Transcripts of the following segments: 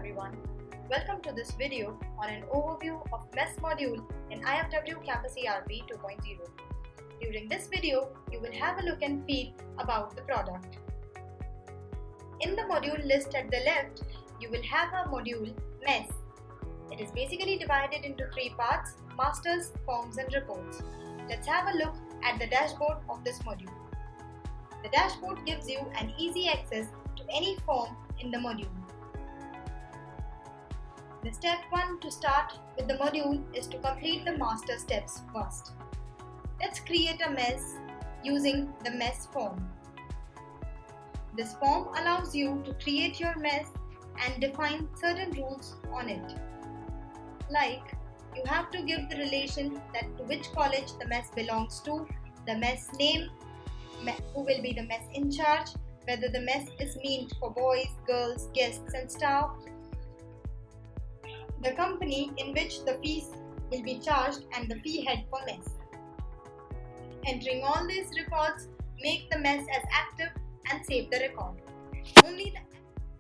everyone. Welcome to this video on an overview of mess module in IFW Campus ERP 2.0. During this video, you will have a look and feel about the product. In the module list at the left, you will have a module mess. It is basically divided into three parts: masters, forms and reports. Let's have a look at the dashboard of this module. The dashboard gives you an easy access to any form in the module. The step 1 to start with the module is to complete the master steps first. Let's create a mess using the mess form. This form allows you to create your mess and define certain rules on it. Like, you have to give the relation that to which college the mess belongs to, the mess name, who will be the mess in charge, whether the mess is meant for boys, girls, guests and staff, the company in which the fees will be charged and the fee head for mess. Entering all these records make the mess as active and save the record.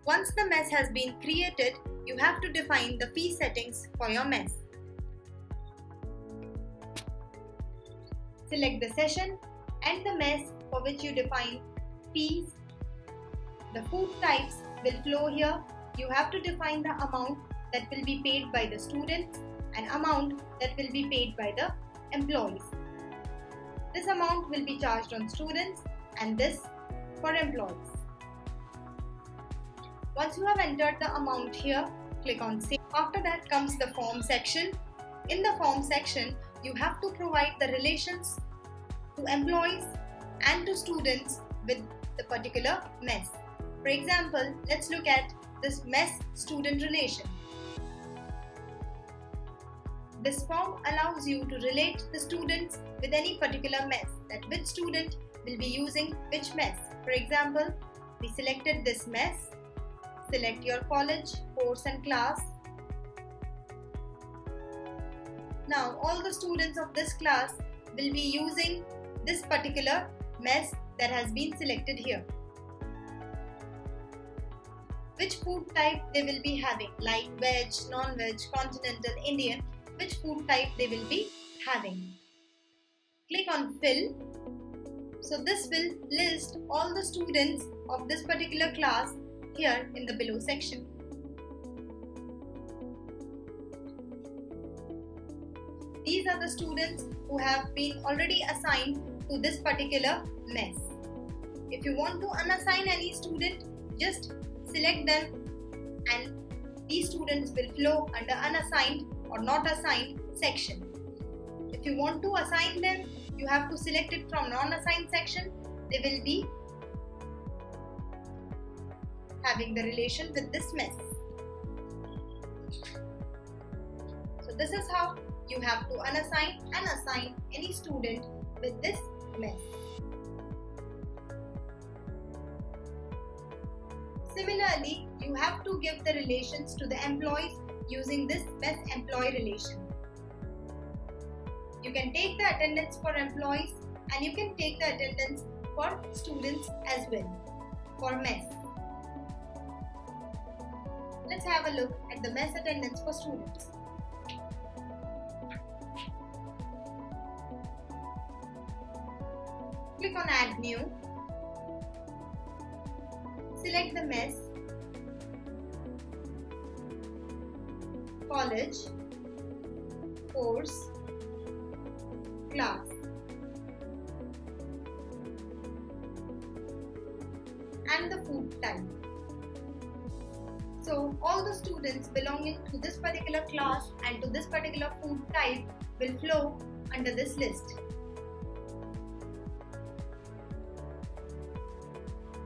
Once the mess has been created, you have to define the fee settings for your mess. Select the session and the mess for which you define fees. The food types will flow here. You have to define the amount that will be paid by the students and amount that will be paid by the employees. This amount will be charged on students and this for employees. Once you have entered the amount here, click on Save. After that comes the form section. In the form section, you have to provide the relations to employees and to students with the particular mess. For example, let's look at this mess student relation. This form allows you to relate the students with any particular mess, that which student will be using which mess. For example, we selected this mess. Select your college, course and class. Now all the students of this class will be using this particular mess that has been selected here. Which food type they will be having, like veg, non-veg, continental, Indian, which food type they will be having. Click on Fill. So this will list all the students of this particular class here in the below section. These are the students who have been already assigned to this particular mess. If you want to unassign any student, just select them and these students will flow under unassigned or not assigned section. If you want to assign them, you have to select it from non-assigned section. They will be having the relation with this mess. So this is how you have to unassign and assign any student with this mess. Similarly, you have to give the relations to the employees using this mess employee relation. You can take the attendance for employees and you can take the attendance for students as well for mess. Let's have a look at the mess attendance for students. Click on Add New. Select the mess, college, course, class. And the food type. So all the students belonging to this particular class and to this particular food type will flow under this list.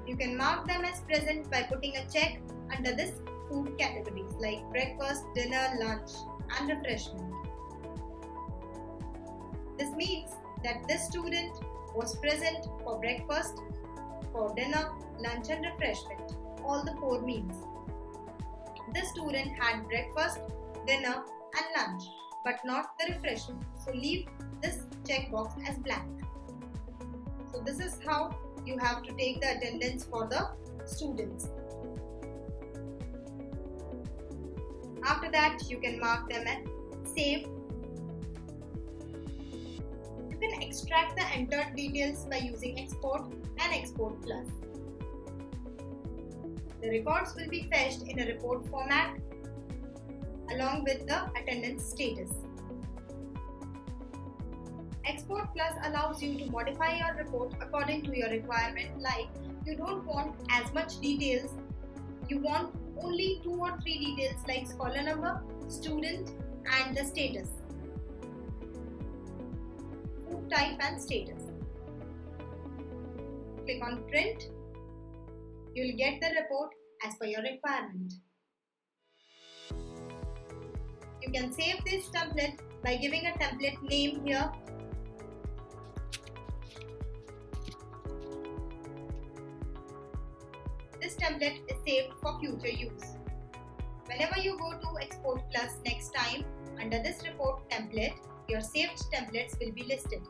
You can mark them as present by putting a check under this food categories like breakfast, dinner, lunch and refreshment. This means that this student was present for breakfast, for dinner, lunch and refreshment, all the 4 meals. This student had breakfast, dinner and lunch but not the refreshment. So leave this checkbox as blank. So this is how you have to take the attendance for the students. After that, you can mark them as saved. You can extract the entered details by using export and export plus. The records will be fetched in a report format along with the attendance status. Export plus allows you to modify your report according to your requirement, like you don't want as much details, you want only 2 or 3 details like scholar number, student and the status, food type and status. Click on print. You will get the report as per your requirement. You can save this template by giving a template name here. This template is saved for future use. Whenever you go to Export Plus next time, under this report template, your saved templates will be listed.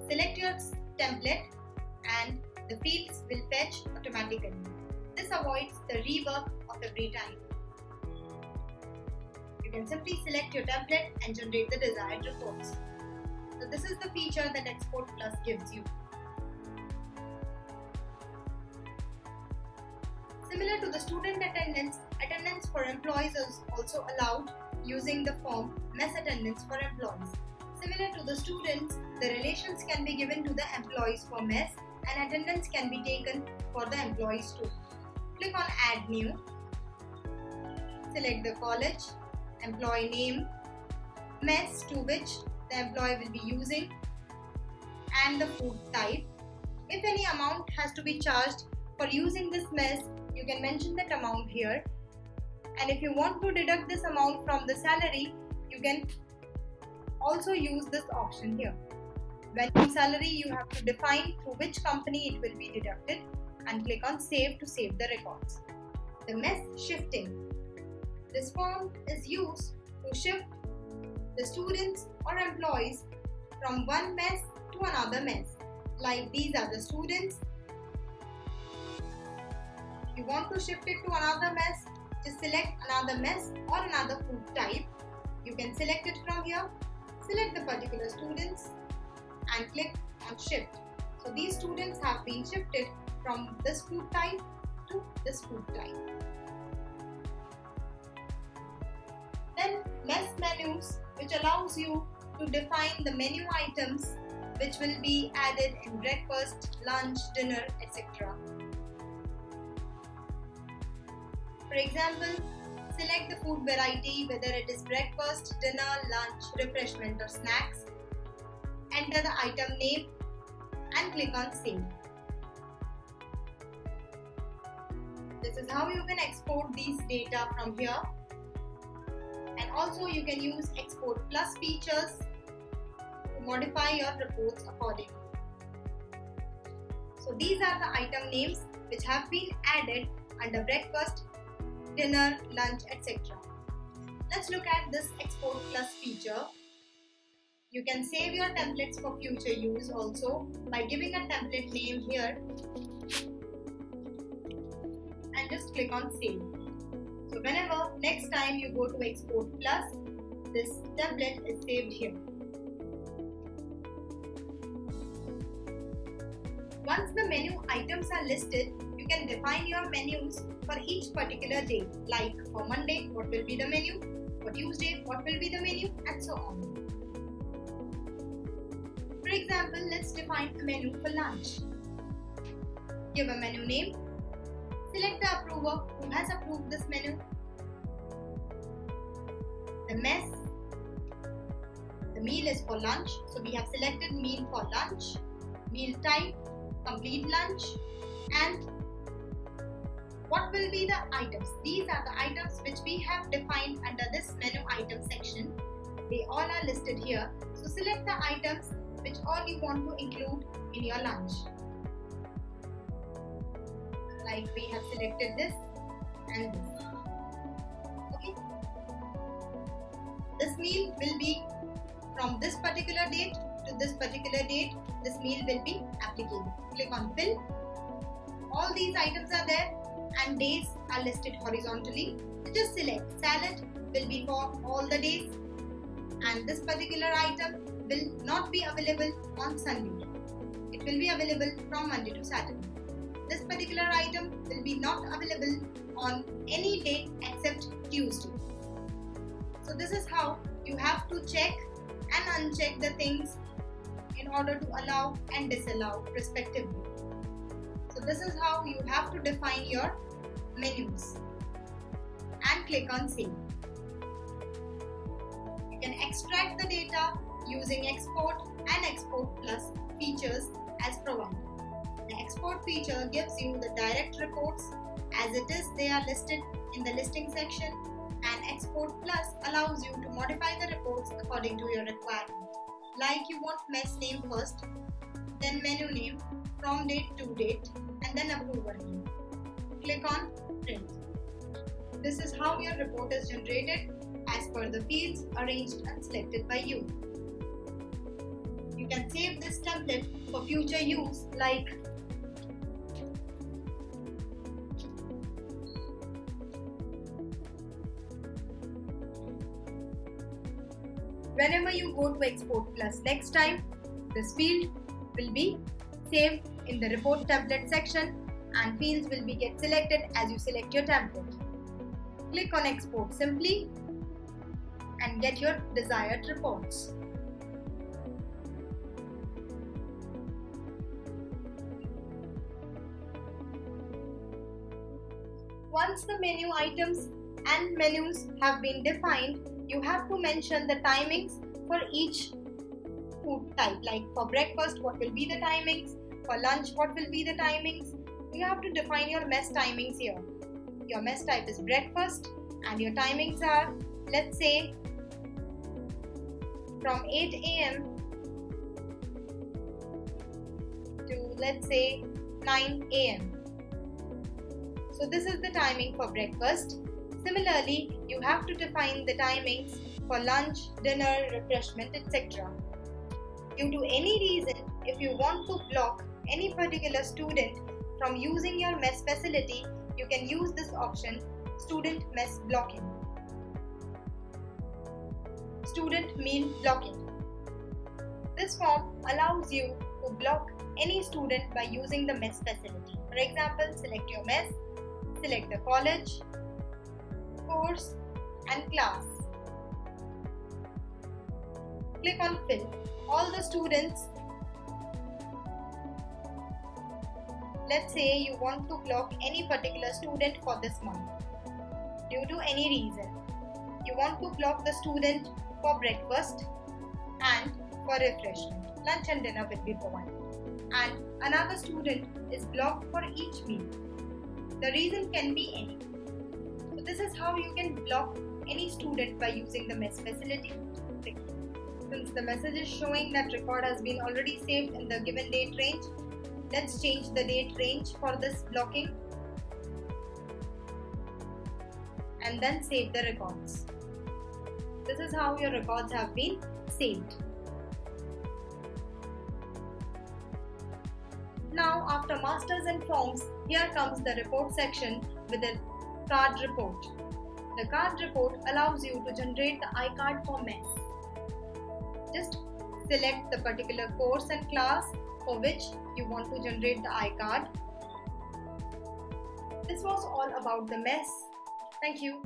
Select your template and the fields will fetch automatically. This avoids the rework of every time. You can simply select your template and generate the desired reports. So this is the feature that Export Plus gives you. Similar to the student attendance, attendance for employees is also allowed using the form mess attendance for employees. Similar to the students, the relations can be given to the employees for mess and attendance can be taken for the employees too. Click on Add New. Select the college, employee name, mess to which the employee will be using, and the food type. If any amount has to be charged for using this mess, you can mention that amount here. And if you want to deduct this amount from the salary, you can also use this option here. When in salary, you have to define through which company it will be deducted and click on Save to save the records. The mess shifting. This form is used to shift the students or employees from one mess to another mess. Like these are the students. If you want to shift it to another mess, just select another mess or another food type. You can select it from here. Select the particular students and click on Shift. So these students have been shifted from this food type to this food type. Then mess menus, which allows you to define the menu items which will be added in breakfast, lunch, dinner, etc. For example, select the food variety, whether it is breakfast, dinner, lunch, refreshment or snacks. Enter the item name and click on Save. This is how you can export these data from here. And also you can use Export Plus features to modify your reports accordingly. So these are the item names which have been added under breakfast, dinner, lunch, etc. Let's look at this Export Plus feature. You can save your templates for future use also by giving a template name here and just click on Save. So whenever next time you go to Export Plus, this template is saved here. Once the menu items are listed, you can define your menus for each particular day. Like for Monday, what will be the menu? For Tuesday, what will be the menu? And so on. For example, let's define a menu for lunch. Give a menu name. Select the approver who has approved this menu. The mess. The meal is for lunch. So we have selected meal for lunch. Meal type, complete lunch. And what will be the items? These are the items which we have defined under this menu item section. They all are listed here. So select the items which all you want to include in your lunch. Like we have selected this and this. Okay. This meal will be from this particular date to this particular date. This meal will be applicable. Click on Fill. All these items are there and days are listed horizontally. So just select salad, will be for all the days, and this particular item will not be available on Sunday. It will be available from Monday to Saturday. This particular item will be not available on any day except Tuesday. So this is how you have to check and uncheck the things in order to allow and disallow respectively. So this is how you have to define your menus, and click on Save. You can extract the data using Export and Export Plus features as provided. The Export feature gives you the direct reports as it is they are listed in the listing section, and Export Plus allows you to modify the reports according to your requirement. Like you want mess name first, then menu name, from date to date, and then approval name. Click on Print. This is how your report is generated as per the fields arranged and selected by you. You can save this template for future use, like whenever you go to Export Plus next time, this field will be saved in the report template section, and fields will be get selected as you select your template. Click on Export simply and get your desired reports. Once the menu items and menus have been defined, you have to mention the timings for each food type. Like for breakfast, what will be the timings? For lunch, what will be the timings? You have to define your mess timings here. Your mess type is breakfast, and your timings are, let's say, from 8 a.m. to, let's say, 9 a.m. So this is the timing for breakfast. Similarly, you have to define the timings for lunch, dinner, refreshment, etc. Due to any reason, if you want to block any particular student from using your mess facility, you can use this option, Student Mess Blocking. Student Meal Blocking. This form allows you to block any student by using the mess facility. For example, select your mess, select the college, course and class. Click on Fill. All the students, let's say you want to block any particular student for this month. Due to any reason, you want to block the student for breakfast and for refreshment. Lunch and dinner will be provided. And another student is blocked for each meal. The reason can be any. So this is how you can block any student by using the mess facility. Since the message is showing that record has been already saved in the given date range, let's change the date range for this blocking and then save the records. This is how your records have been saved. Now, after masters and forms, here comes the report section with a card report. The card report allows you to generate the iCard for mess. Just select the particular course and class for which you want to generate the iCard. This was all about the mess. Thank you.